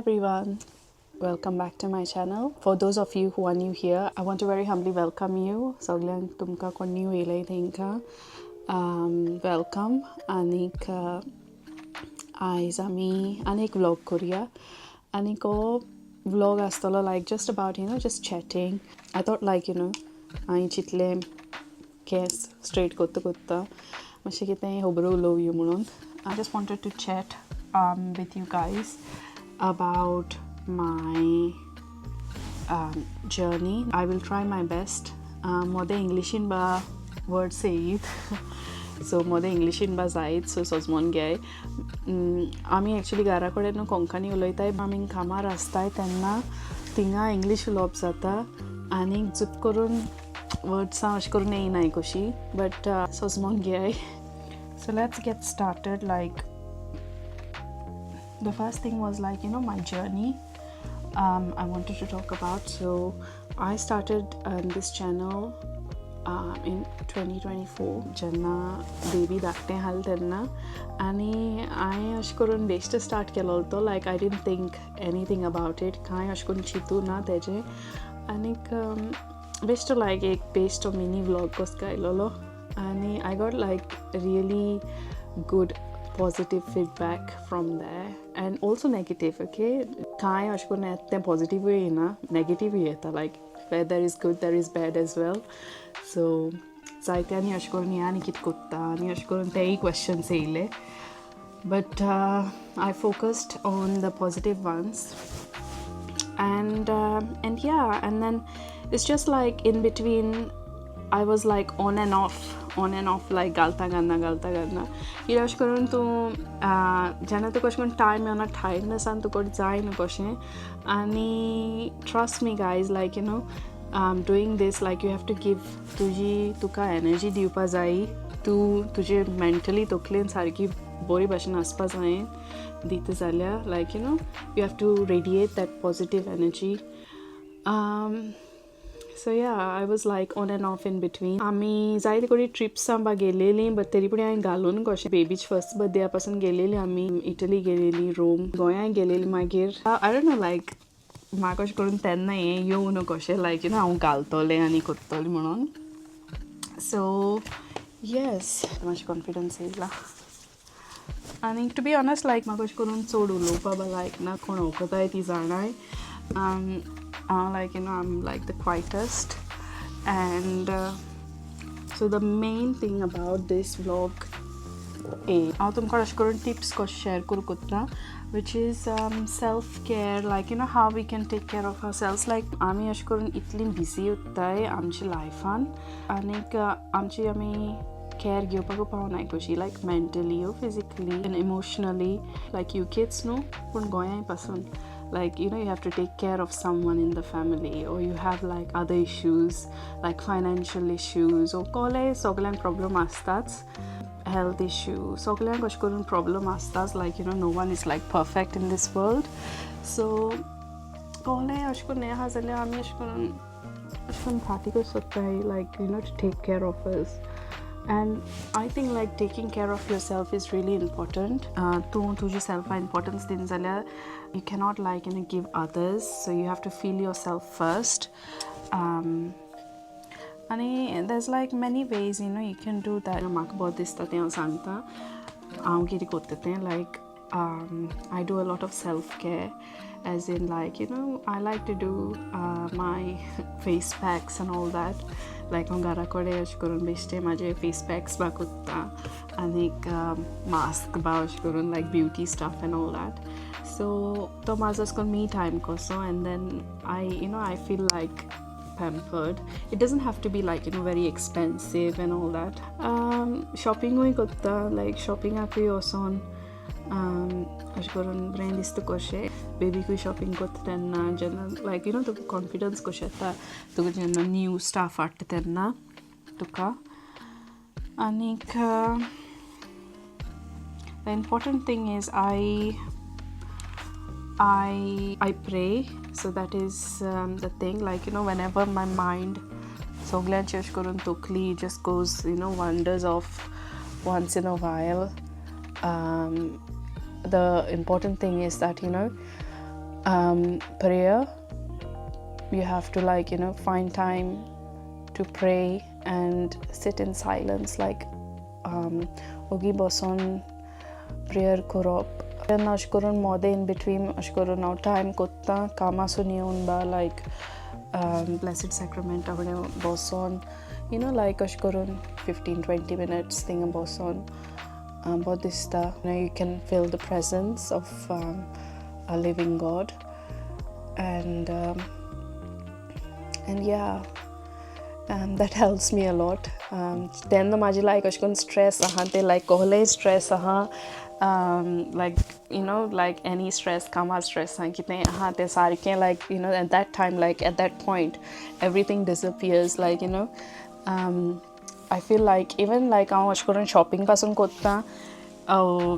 everyone, welcome back to my channel. For those of you who are new here, I want to very humbly welcome you. Soglank tumka konni येयलाय तेंका welcome. आनीक आयज आमी आनीक vlog करूया. आनीक vlog आसतलो like just about just chatting. I thought like हांवें चिंतलें केस straight कोत्ता मातशें कितें खबरो उलोवया म्हणून. I just wanted to chat with you guys about my journey. I will try my best. Mode English in ba word say so mode English in ba zaid so sozmon gay. Ami actually gara kode no konkani uloitay amin kama rastay tenna tinga English ulop zata आणि चुप करून words अश करून येईनाय कशी but sozmon gay. So let's get started. Like the first thing was like my journey I wanted to talk about. So I started this channel in 2024 jenna baby धाकटें हाल तेन्ना आनी हांवें अशें करून बेश्ट स्टार्ट केलो तो like I didn't think anything about it कांय अशें करून चिंतू ना तेजें आनीक बेश्ट like एक बेश्ट mini vlog कसो गायलोलो आनी I got like really good positive feedback from there and also negative. Okay, kai ashkone atte positive way na negative yeta like where there is good there is bad as well. So zaitani ashkone ani kit kotta ani ashkone tei questions eile but I focused on the positive ones and yeah, and then it's just like in between I was like on and off like galta ganna ये अश करून तू जेन्ना तुका अशें करून time येवना टायर्डनेसान तुका जाय न्हू कशें आनी trust me guys like doing this like you have to give तुका एनर्जी दिवपा जाय तूं तुजे मेंटली तकलेन सारकी बरी भाशेन आसपा जाय दिता जाल्यार like you have to radiate that positive energy. So yeah, I was like on and off in between. आमी जायते कडेन ट्रिप्स आमकां गेलेलीं बट तरी पूण हांवें घालून कशें बेबीच फर्स्ट बर्थडे पासून गेलेलीं आमी इटली गेलेलीं रोम गोंया गेलेलीं मागीर I don't know like म्हाका अशें करून तेन्ना हें येवं न्हू कशें like हांव घालतलें आनी करतलें म्हणून. So yes मातशें कॉन्फिडन्स येयला आनी टू बी ऑनस्ट लायक म्हाका अशें करून चड उलोवपा बा लायक ना कोण वळखताय ती जाणाय like I'm like the quietest and so the main thing about this vlog हांव तुमकां अशें करून tips कशें share करूं कोत्ता which is self care like how we can take care of ourselves like आमी अशें करून इतली busy उरताय आमच्या लायफान आनीक आमची आमी care घेवपाक पावनाय कशी like mentally or physically and emotionally like you kids न्हू पूण गोंयाय पासून like you have to take care of someone in the family or you have like other issues like financial issues or kole soglan problem astats health issue soglan gosh korun problem astats like no one is like perfect in this world so kole ashko ne ha zale ami ashkon phati ko sakta hai like to take care of us. And I think like taking care of yourself is really important. To yourself importance din zaल्यार you cannot like give others so you have to feel yourself first. And there's like many ways you can do that. म्हाका बहुत दिसता तें हांव सांगता हांव कितें करता तें like I do a lot of self-care as in like I like to do my face packs and all that like हांव घरा कडेन अशें करून बेश्टें म्हाजे फेस पॅक्स बा कोत्ता आनीक मास्क बा अशें करून like beauty stuff and all that. So तो म्हाजो अशें करून me time कसो and then I feel like pampered. It doesn't have to be like very expensive and all that. Shoppingूय कोत्ता like shoppingाकूय वोसोन अशें करून बरें दिसता कशें बेबीकूय शॉपिंग करता तेन्ना जेन्ना लायक तुका कॉन्फिडन्स कशें येता तुका जेन्ना न्यू स्टाफ हाडटा तेन्ना तुका आनीक the important thing is I pray. So that is the thing like whenever my mind soglanchi अशें करून तकली just goes wanders off once in a while. The important thing is that prayer. You have to like find time to pray and sit in silence, like ogi boson prayer korop and ashkorun mode in between ashkorun now time kotta kama suniun ba like blessed sacrament avane boson like ashkorun 15-20 minutes thing a boson bodhista you can feel the presence of a living God, and yeah, that helps me a lot. Then the maji like ashkon stress ahante like kohle stress like like any stress kama stress kitne ahante sarke like at that time, like at that point everything disappears, like I feel like even like हांव अशें करून shopping पासून कोत्ता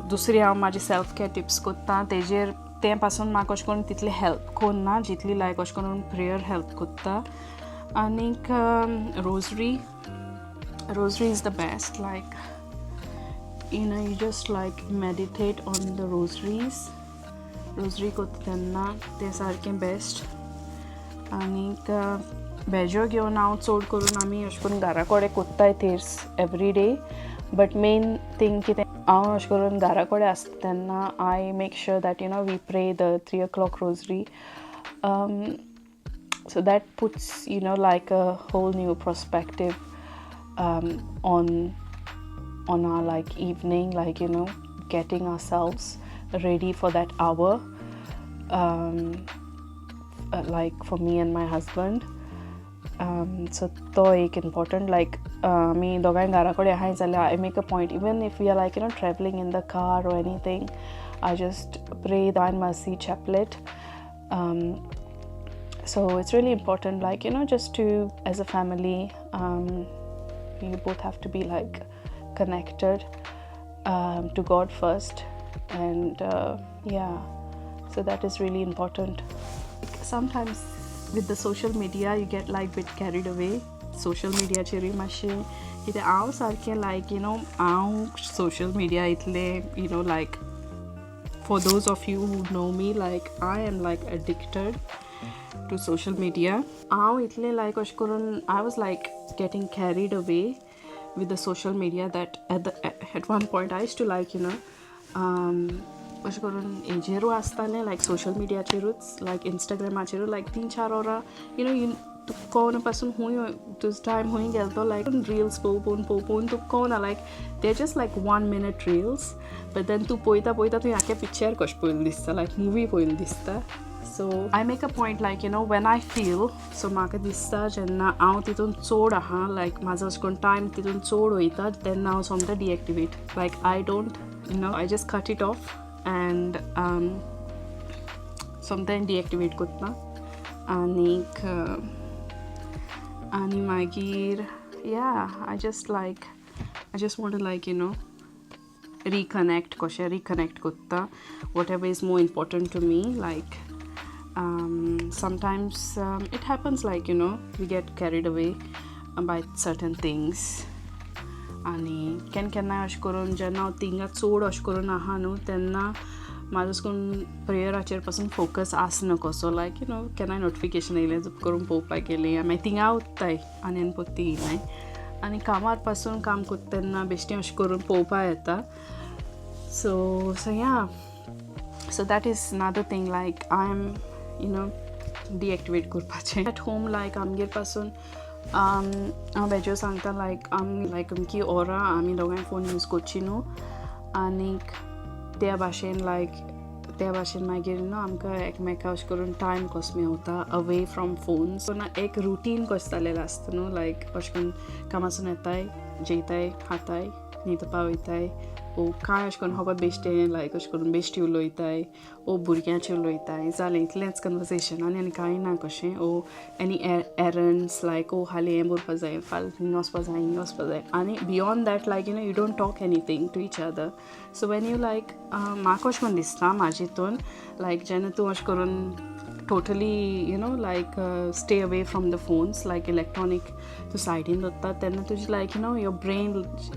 दुसरी हांव म्हाजी self care tips कोत्ता तेजेर ते पासून म्हाका अशें करून तितली हेल्प कोन्ना जितली लायक अशें करून प्रेयर हेल्प कोत्ता. आनीक rosary is the best, like you just like meditate on the rosary कोत्ता तेन्ना ते सारकें बेस्ट. आनीक बेजो घेवन हांव चड करून आमी अशें करून घरा कडेन कोत्ताय तेर्स every day, but main thing कितें हांव अशें करून घरा कडेन आसता तेन्ना I make sure that we pray the 3 o'clock rosary, so that puts like a whole new perspective on our like evening, like getting ourselves ready for that hour, like for me and my husband. So to ek important, like me dogai gara kode ahay jale I make a point, even if we are like traveling in the car or anything, I just pray the Divine Mercy chaplet. So it's really important, like just to, as a family, you both have to be like connected to God first, and yeah, so that is really important. Sometimes with the social media you get like bit carried away. Social media cheri mashi kite aw sarke like aw social media itle like, for those of you who know me, like I am like addicted to social media. Aw itle like ashkurun I was like getting carried away with the social media that at one point I used to like अशें करून हेजेरू आसतालें like social media चेरूच, like Instagramaचेरू like 3-4 वरां तुका कळना पासून खूंय तुजो time खूंय गेलो like reels पळोवन तुका कळना, like they're just like 1 minute reels, but then तूं पळयता तुवें आख्खें पिक्चर कशें पळयलें दिसता, like movie पळयलें दिसता. So I make a point, like when I feel, so म्हाका दिसता जेन्ना हांव तितून चड आहा, like म्हाजो अशें करून टायम तितून चड वयता तेन्ना हांव सोमतें deactivate, like I don't I just cut it off and something deactivate कोत्ता. आनीक आनी मागीर yeah, I just want to like reconnect कोत्ता whatever is more important to me, like sometimes it happens, like we get carried away by certain things. आनी केन्ना अशें करून जेन्ना हांव थिंगा चड अशें करून आहा न्हू तेन्ना म्हाजो अशें करून प्रेयराचेर पासून फोकस आसना कसो, लायक केन्नाय नोटिफिकेशन येयलें जप करून पळोवपाक गेलीं मागीर थिंगा उरताय आनी पोत्ती येयनाय. आनी कामार पासून काम कोत्ता तेन्ना बेश्टें अशें करून पळोवपा येता. So yeah, so that is another thing, like I am deactivate करपाचें. At home like आमगेर पासून हांव बेजो सांगता like अमकी ओरां आमी दोगांय फोन यूज कोच्ची न्हू, आनीक त्या भाशेन मागीर आमकां एकमेका अशें करून टायम कसो मेवता अवे फ्रॉम फोन्स. सो एक रुटीन कसो जालेलो आसता न्हू, लायक अशें करून कामासून येताय, जेयताय, खाताय, न्हिदपा वयताय, ओ कांय अशें करून खबर बेश्टें लायक अशें करून बेश्टी उलोयताय, ओ भुरग्यांचें उलोयताय, जालें इतलेंच कन्वर्सेशन आनी कांय ना कशें. ओ एनी एरंड्स लायक ओ हालीं हें बरपा जाय, फाल्यां हिंगा वचपा जाय, आनी beyond that like you don't talk anything to each other. So when you like म्हाका अशें करून दिसता म्हाजे हितून लायक जेन्ना तूं अशें करून totally like stay away from the phones, like electronic to side in Dutta तेन्ना तुजी like your brain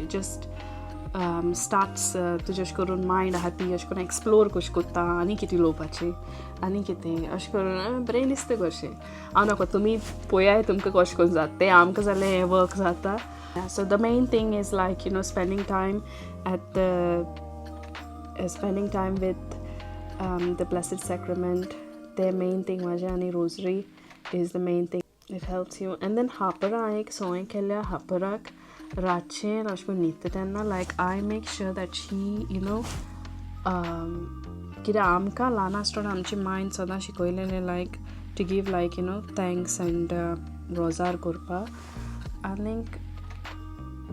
just starts तुजें अशें करून मायंड आहा ती अशें करून एक्सप्लोर कशें कोत्ता आनी कितें उलोवपाचें आनी कितें अशें करून बरें दिसता कशें हांव नाका तुमी पळयाय तुमकां कशें करून जाता तें आमकां जाल्यार हें वर्क जाता so the main thing is like you know spending time at spending time with the blessed sacrament ते मेन थिंग म्हाजें आनी rosary is the main thing it helps you and then हापरां हांवें एक सवंय केल्या हापराक रातचें अशें करून न्हिदता तेन्ना like I make sure that she you know कित्याक आमकां ल्हान आसतना आमची मायंड सदां शिकयलेलें like to give like you know thanks and rosary करपाक आनीक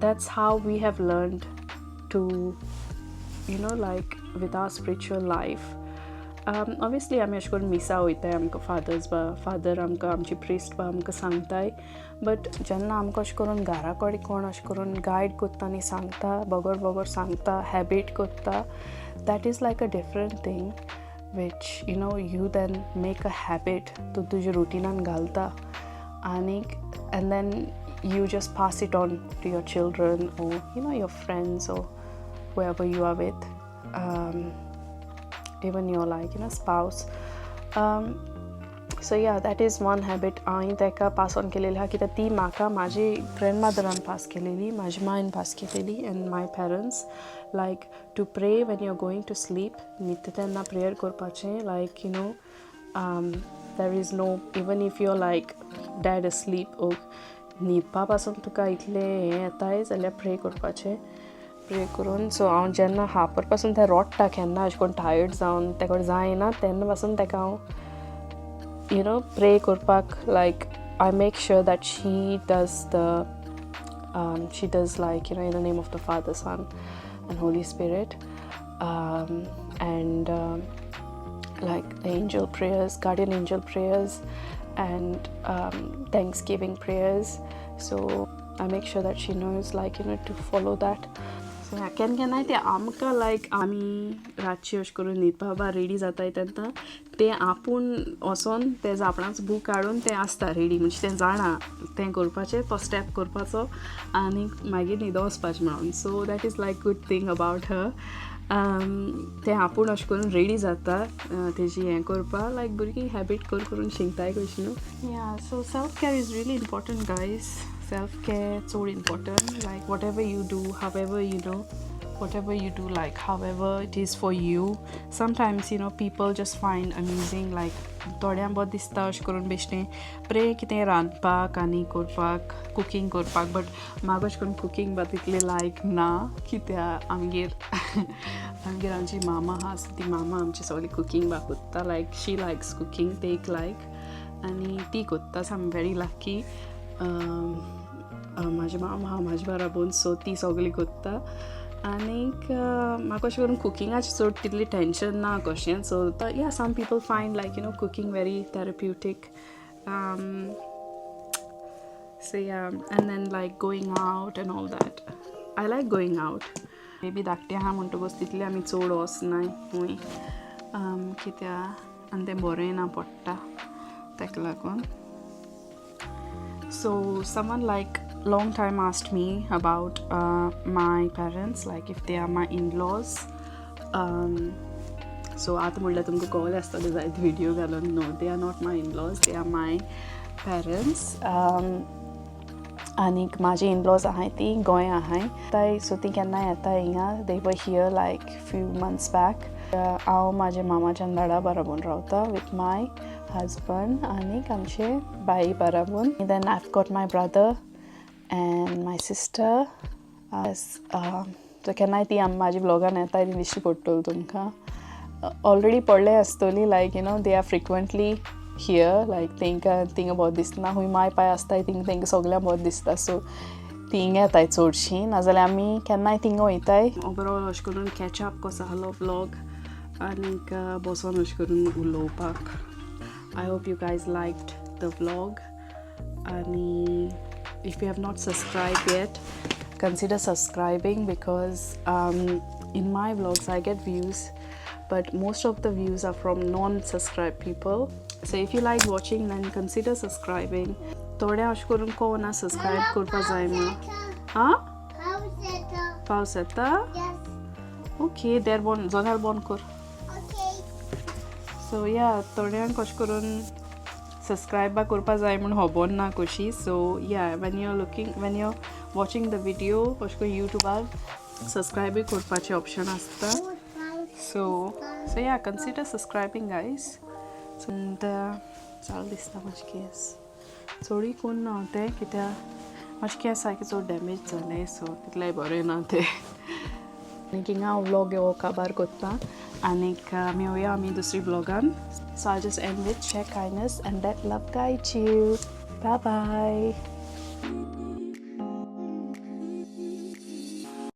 that's how we have learned to you know like with our spiritual life obviously आमी अशें करून मिसा वयताय आमकां फादर आमकां आमची प्रिस्ट बा आमकां सांगताय बट जेन्ना आमकां अशें करून घरा कडेन कोण अशें करून गायड कोत्ता आनी सांगता बगोर सांगता हॅबीट कोत्ता that is like a different thing which you know you then make a habit तूं तुज्या रुटिनान घालता आनीक and then you just pass it on to your children or you know your friends or whoever you are with even your like you know spouse so yeah that is one habit I teka pass on keleli ha कित्याक ती म्हाका म्हाजी ग्रॅन्डमदरान पास केलेली म्हाजी मायन पास केलेली and my parents like to pray when you're going to sleep न्हिदता तेन्ना prayer करपाचें like you know there is no even if you're like dead asleep or न्हिदपा पासून तुका इतलें हें येताय जाल्यार प्रे करपाचें प्रे करून सो हांव जेन्ना हापर पासून तें रोडटा केन्ना अशें करून टायर्ड जावन तेका जायना तेन्ना पासून तेका हांव यू नो प्रे करपाक like I make sure that she does like you know in the name of the Father Son and Holy Spirit and like the angel prayers, guardian angel prayers and thanksgiving prayers, so I make sure that she knows like you know to follow that. So yeah, can I ते आमकां like आमी रातची अशें करून न्हिदपा बा ready जाताय तेन्ना तें आपूण वचोन तें झापणाचो बूक काडून तें आसता रेडी म्हणजे तें जाणा तें करपाचें तो स्टेप करपाचो आनी मागीर न्हिदो वचपाचें म्हणून so that is like good thing about her तें आपूण अशें करून रेडी जाता तेजी हें करपा लायक भुरगीं हॅबीट करून शिकताय कशी न्हू yeah so self care is really important guys self care चड important like whatever you do however you know whatever you do like however it is for you sometimes you know people just find amusing like थोड्यां बहुत दिसता अशें करून बेश्टें pray कितें रांदपाक आनी करपाक कुकींग करपाक बट म्हाका अशें करून कुकींग बा तितलें लायक ना कित्याक आमगेर आमची मामा आहा सो ती मामा आमची सगळी कुकींग बा कोत्ता लायक शी लायक्स कुकींग टेक लायक आनी ती कोत्ता सो आय एम वेरी लकी म्हाजी मामा आहा म्हाजे बाराबून सो ती सगळी कोत्ता आनीक म्हाका अशें करून कुकिंगाचें चड तितली टेंशन ना कशें so yeah some people find like you know cooking very therapeutic so yeah and then like going out and all that I like going out maybe धाकटें आहा म्हणटकच तितलें आमी चड वचनाय खूंय कित्याक आनी तें बरें ना पडटा तेका लागून so someone like long time asked me about my parents like if they are my in-laws so आता म्हणल्यार तुमकां कळ्ळें आसतलें जायत व्हिडिओ घालून no they are not my in-laws they are my parents आनीक म्हाजी in-laws आहाय ती गोंया आहाय ताय सो ती केन्ना येता हिंगा they were here like few months back हांव म्हाज्या मामाच्या दाडा बाराबून रावता with my husband आनीक आमचे by बाराबून then I've got my brother and my sister so केन्नाय ती म्हाजी ब्लॉगान येता ती दिश्टी पडटली तुमकां ऑलरेडी पडलें आसतली like you know they are frequently here like तेंकां थिंगा बहुत दिसना खूंय माय पाय आसताय तेंकां सगळ्यांक बहुत दिसता सो ती हिंगा येताय चडशीं नाजाल्यार आमी केन्नाय थिंगा वयताय ओवरऑल अशें करून कॅचअप कसो आसलो व्लॉग आनीक बसोन अशें करून उलोवपाक I hope you guys liked the vlog and if you have not subscribed yet consider subscribing because in my vlogs I get views but most of the views are from non-subscribed people so if you like watching then consider subscribing थोड्या अशें करून कोण subscribe करपा जाय म्हणून पावस येता okay there bone जनेल बोन कर सो या थोड्यांक कशें करून सब्सक्रायब करपा जाय म्हूण खबर ना कशी सो या when you watching the video अशें करून युट्यूबार सब्सक्रायबूय करपाचें ऑप्शन आसता सो या कन्सिडर सब्सक्रायबींग गायज चाल दिसता म्हाजे केस चोडी कोण ना तें कित्याक म्हाजे केस सारके चड डॅमेज जाले सो तितलेंय बरें ना तें आनीक हिंगा हांव व्लॉग हो काबार कोत्ता आनीक मेवया आमी दुसरी व्लॉगान so I just end with share kindness and let love guide you bye bye